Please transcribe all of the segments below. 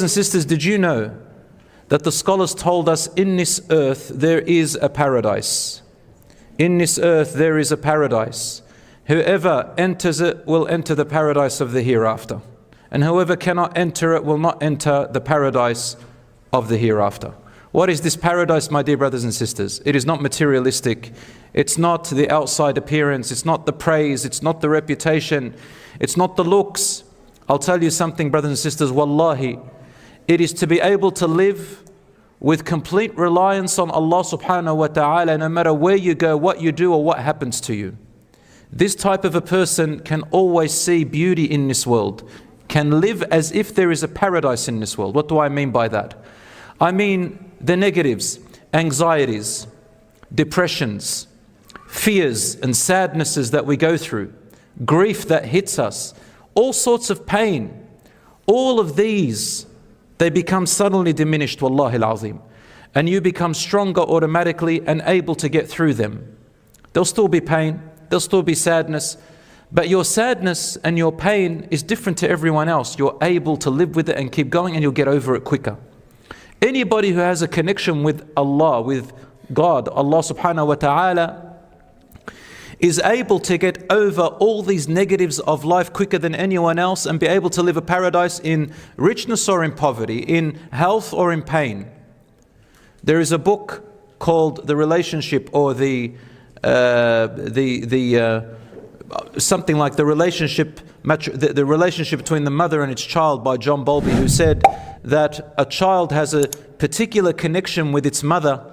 and sisters, did you know that the scholars told us in this earth there is a paradise? In this earth there is a paradise. Whoever enters it will enter the paradise of the hereafter. And whoever cannot enter it will not enter the paradise of the hereafter. What is this paradise, my dear brothers and sisters? It is not materialistic. It's not the outside appearance. It's not the praise. It's not the reputation. It's not the looks. I'll tell you something, brothers and sisters, wallahi. It is to be able to live with complete reliance on Allah subhanahu wa ta'ala, no matter where you go, what you do, or what happens to you. This type of a person can always see beauty in this world, can live as if there is a paradise in this world. What do I mean by that? I mean the negatives, anxieties, depressions, fears and sadnesses that we go through, grief that hits us, all sorts of pain. All of these, they become suddenly diminished, wallahi al-azim. And you become stronger automatically and able to get through them. There'll still be pain, there'll still be sadness, but your sadness and your pain is different to everyone else. You're able to live with it and keep going, and you'll get over it quicker. Anybody who has a connection with Allah, with God, Allah subhanahu wa ta'ala, is able to get over all these negatives of life quicker than anyone else and be able to live a paradise in richness or in poverty, in health or in pain. There is a book called The Relationship, or something like the relationship between the mother and its child, by John Bowlby, who said that a child has a particular connection with its mother,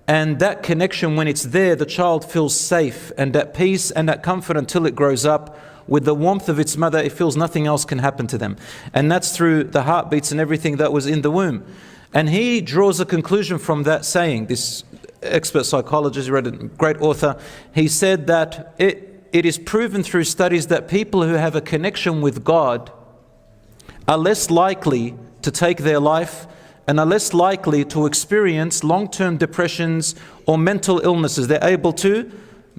and that connection, when it's there, the child feels safe and at peace and at comfort until it grows up. With the warmth of its mother, it feels nothing else can happen to them. And that's through the heartbeats and everything that was in the womb. And he draws a conclusion from that saying, this expert psychologist, read a great author, he said that it is proven through studies that people who have a connection with God are less likely to take their life and are less likely to experience long-term depressions or mental illnesses. They're able to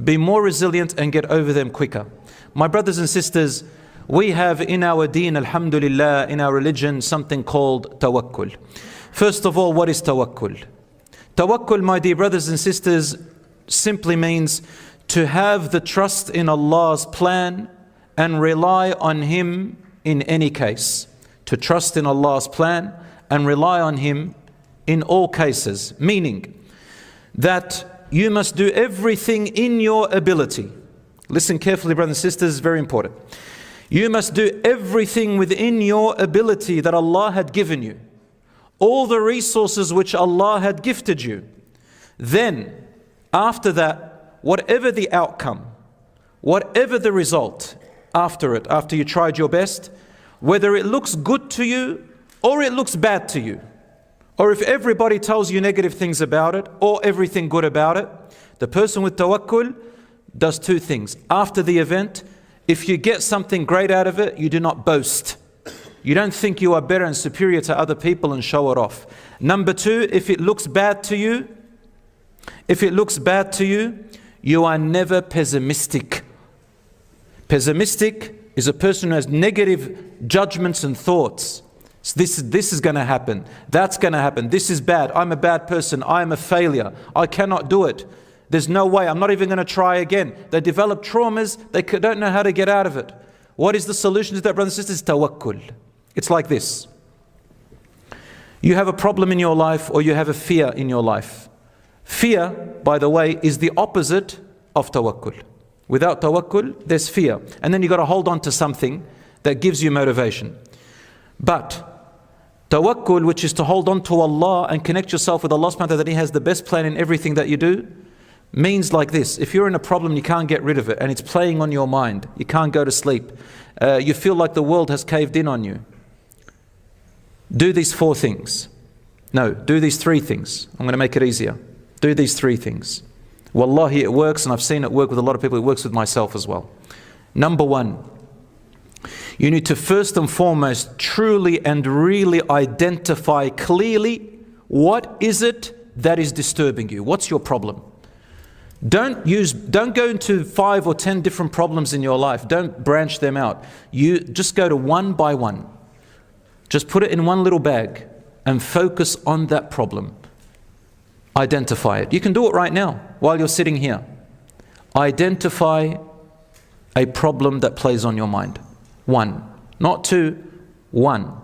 be more resilient and get over them quicker. My brothers and sisters, we have in our deen, alhamdulillah, in our religion, something called tawakkul. First of all, what is tawakkul? Tawakkul, my dear brothers and sisters, simply means to have the trust in Allah's plan and rely on Him in any case. To trust in Allah's plan and rely on Him in all cases. Meaning that you must do everything in your ability. Listen carefully, brothers and sisters, very important. You must do everything within your ability that Allah had given you. All the resources which Allah had gifted you. Then, after that, whatever the outcome, whatever the result after it, after you tried your best, whether it looks good to you or it looks bad to you, or if everybody tells you negative things about it or everything good about it, the person with tawakkul does two things. After the event, if you get something great out of it, you do not boast. You don't think you are better and superior to other people and show it off. Number two, if it looks bad to you, you are never pessimistic. Pessimistic is a person who has negative judgments and thoughts. So this is going to happen. That's going to happen. This is bad. I'm a bad person. I'm a failure. I cannot do it. There's no way. I'm not even going to try again. They develop traumas. They don't know how to get out of it. What is the solution to that, brothers and sisters? Tawakkul. It's like this. You have a problem in your life, or you have a fear in your life. Fear, by the way, is the opposite of tawakkul. Without tawakkul, there's fear. And then you've got to hold on to something that gives you motivation. But tawakkul, which is to hold on to Allah and connect yourself with Allah subhanahu wa ta'ala, that He has the best plan in everything that you do, means like this. If you're in a problem, you can't get rid of it, and it's playing on your mind, you can't go to sleep, you feel like the world has caved in on you, do these four things. No, do these three things. I'm going to make it easier. Do these three things. Wallahi, it works, and I've seen it work with a lot of people. It works with myself as well. Number one, you need to first and foremost truly and really identify clearly what is it that is disturbing you. What's your problem? Don't go into 5 or 10 different problems in your life. Don't branch them out. You just go to one by one. Just put it in one little bag and focus on that problem. Identify it. You can do it right now while you're sitting here. Identify a problem that plays on your mind. One, not two, one.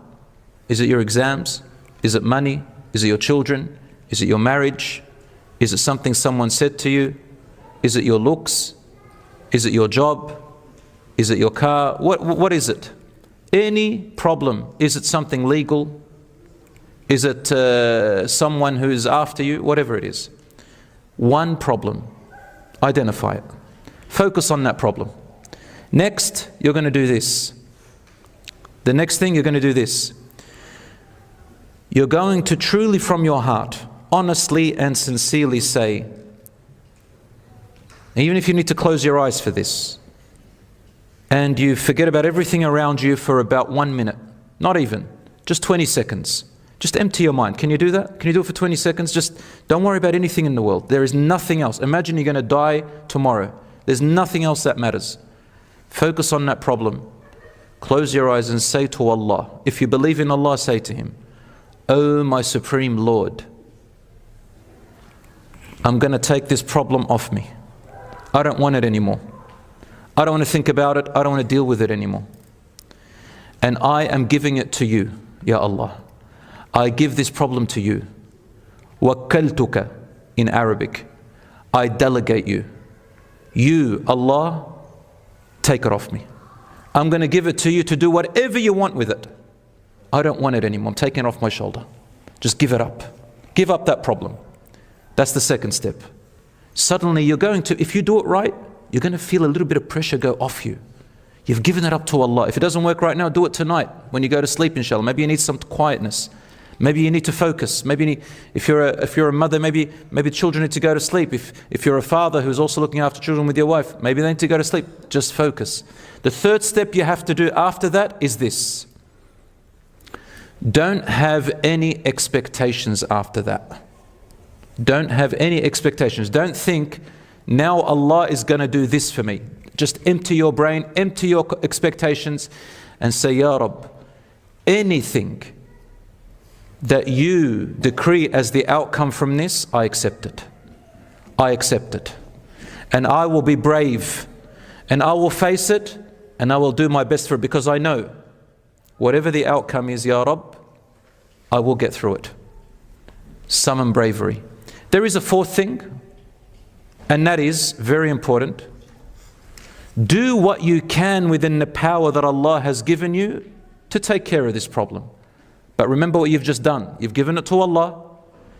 Is it your exams? Is it money? Is it your children? Is it your marriage? Is it something someone said to you? Is it your looks? Is it your job? Is it your car? What is it? Any problem. Is it something legal? Is it someone who is after you? Whatever it is. One problem. Identify it. Focus on that problem. Next, you're going to do this. The next thing, you're going to do this. You're going to truly from your heart, honestly and sincerely say, even if you need to close your eyes for this, and you forget about everything around you for about 1 minute, not even, just 20 seconds. Just empty your mind. Can you do that? Can you do it for 20 seconds? Just don't worry about anything in the world. There is nothing else. Imagine you're going to die tomorrow. There's nothing else that matters. Focus on that problem. Close your eyes and say to Allah. If you believe in Allah, say to Him, "Oh my Supreme Lord, I'm going to take this problem off me. I don't want it anymore. I don't want to think about it. I don't want to deal with it anymore. And I am giving it to you, Ya Allah. I give this problem to you. Wakkaltuka in Arabic. I delegate you. You, Allah, take it off me. I'm going to give it to you to do whatever you want with it. I don't want it anymore. I'm taking it off my shoulder. Just give it up. Give up that problem." That's the second step. Suddenly you're going to, if you do it right, you're going to feel a little bit of pressure go off you. You've given it up to Allah. If it doesn't work right now, do it tonight when you go to sleep, inshallah. Maybe you need some quietness. Maybe you need to focus. Maybe you need, if you're a mother, maybe children need to go to sleep. If you're a father who's also looking after children with your wife, maybe they need to go to sleep. Just focus. The third step you have to do after that is this. Don't have any expectations after that. Don't have any expectations. Don't think, now Allah is going to do this for me. Just empty your brain, empty your expectations and say, "Ya Rabb, anything that you decree as the outcome from this, I accept it. I accept it. And I will be brave and I will face it and I will do my best for it because I know whatever the outcome is, Ya Rabb, I will get through it." Summon bravery. There is a fourth thing, and that is very important. Do what you can within the power that Allah has given you to take care of this problem. But remember what you've just done. You've given it to Allah.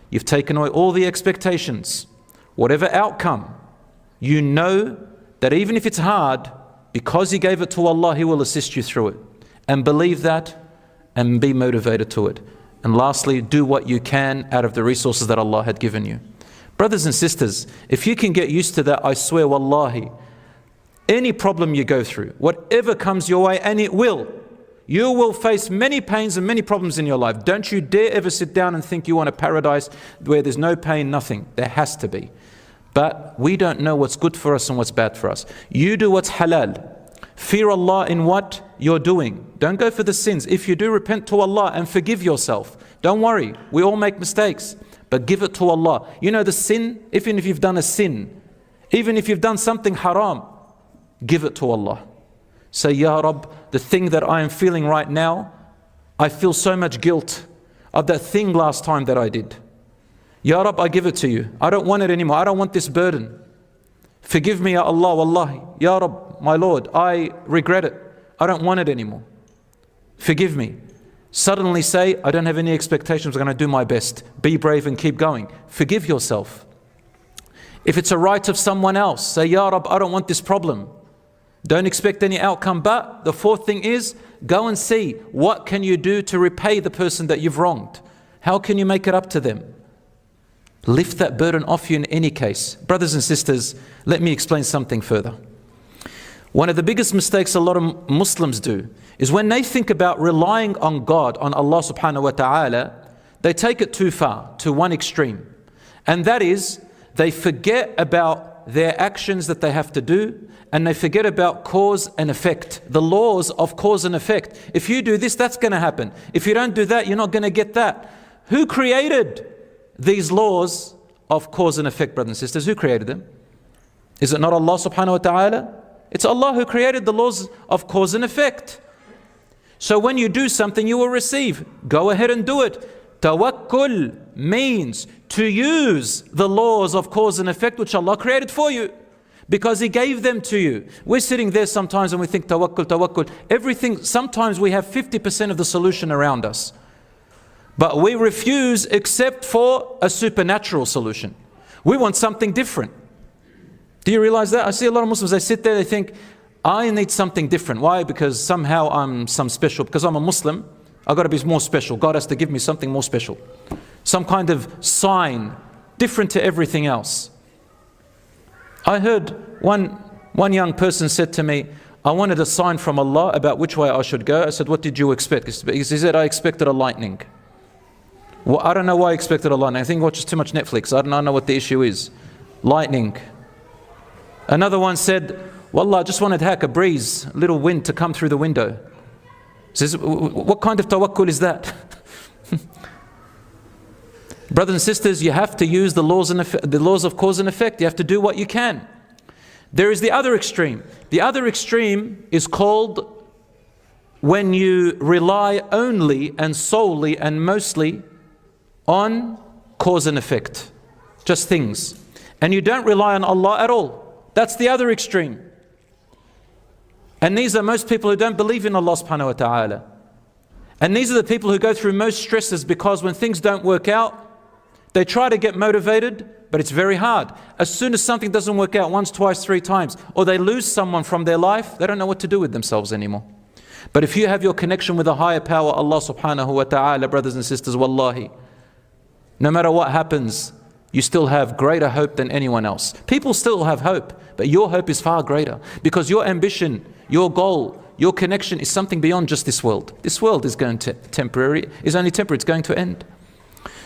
You've taken away all the expectations. Whatever outcome, you know that even if it's hard, because you gave it to Allah, He will assist you through it. And believe that and be motivated to it. And lastly, do what you can out of the resources that Allah had given you. Brothers and sisters, if you can get used to that, I swear, wallahi, any problem you go through, whatever comes your way, and it will, you will face many pains and many problems in your life. Don't you dare ever sit down and think you want a paradise where there's no pain, nothing. There has to be. But we don't know what's good for us and what's bad for us. You do what's halal. Fear Allah in what you're doing. Don't go for the sins. If you do, repent to Allah and forgive yourself. Don't worry, we all make mistakes, but give it to Allah. You know the sin, even if you've done a sin, even if you've done something haram, give it to Allah. Say, "Ya Rabb, the thing that I am feeling right now, I feel so much guilt of that thing last time that I did. Ya Rabb, I give it to you. I don't want it anymore. I don't want this burden. Forgive me, Ya Allah, wallahi. Ya Rabb, my Lord, I regret it. I don't want it anymore. Forgive me." Suddenly say, "I don't have any expectations. I'm going to do my best." Be brave and keep going. Forgive yourself. If it's a right of someone else, say, "Ya Rabb, I don't want this problem." Don't expect any outcome. But the fourth thing is, go and see what can you do to repay the person that you've wronged. How can you make it up to them? Lift that burden off you in any case. Brothers and sisters, let me explain something further. One of the biggest mistakes a lot of Muslims do is when they think about relying on God, on Allah subhanahu wa ta'ala, they take it too far, to one extreme. And that is, they forget about their actions that they have to do, and they forget about cause and effect, the laws of cause and effect. If you do this, that's going to happen. If you don't do that, you're not going to get that. Who created these laws of cause and effect, brothers and sisters? Who created them? Is it not Allah subhanahu wa ta'ala? It's Allah who created the laws of cause and effect. So when you do something, you will receive. Go ahead and do it. Tawakkul means to use the laws of cause and effect which Allah created for you, because He gave them to you. We're sitting there sometimes and we think tawakkul, tawakkul. Everything, sometimes we have 50% of the solution around us. But we refuse except for a supernatural solution. We want something different. Do you realize that? I see a lot of Muslims, they sit there, they think, I need something different. Why? Because somehow I'm some special. Because I'm a Muslim, I've got to be more special. God has to give me something more special. Some kind of sign, different to everything else. I heard one young person said to me, I wanted a sign from Allah about which way I should go. I said, what did you expect? He said, I expected a lightning. Well, I don't know why I expected a lightning. I think he watches too much Netflix. I don't know what the issue is. Lightning. Another one said, Wallah, I just wanted a breeze, a little wind to come through the window. He says, what kind of tawakkul is that? Brothers and sisters, you have to use the laws of cause and effect. You have to do what you can. There is the other extreme. The other extreme is called when you rely only and solely and mostly on cause and effect. Just things. And you don't rely on Allah at all. That's the other extreme. And these are most people who don't believe in Allah subhanahu wa ta'ala. And these are the people who go through most stresses, because when things don't work out, they try to get motivated, but it's very hard. As soon as something doesn't work out once, twice, three times, or they lose someone from their life, they don't know what to do with themselves anymore. But if you have your connection with a higher power, Allah subhanahu wa ta'ala, brothers and sisters, wallahi, no matter what happens, you still have greater hope than anyone else. People still have hope, but your hope is far greater, because your ambition, your goal, your connection is something beyond just this world. This world is going to is only temporary, it's going to end.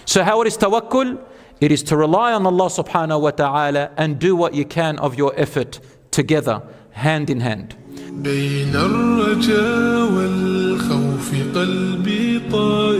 So how it is tawakkul? It is to rely on Allah subhanahu wa ta'ala and do what you can of your effort together, hand in hand. بين الرجاء والخوف قلبي طائر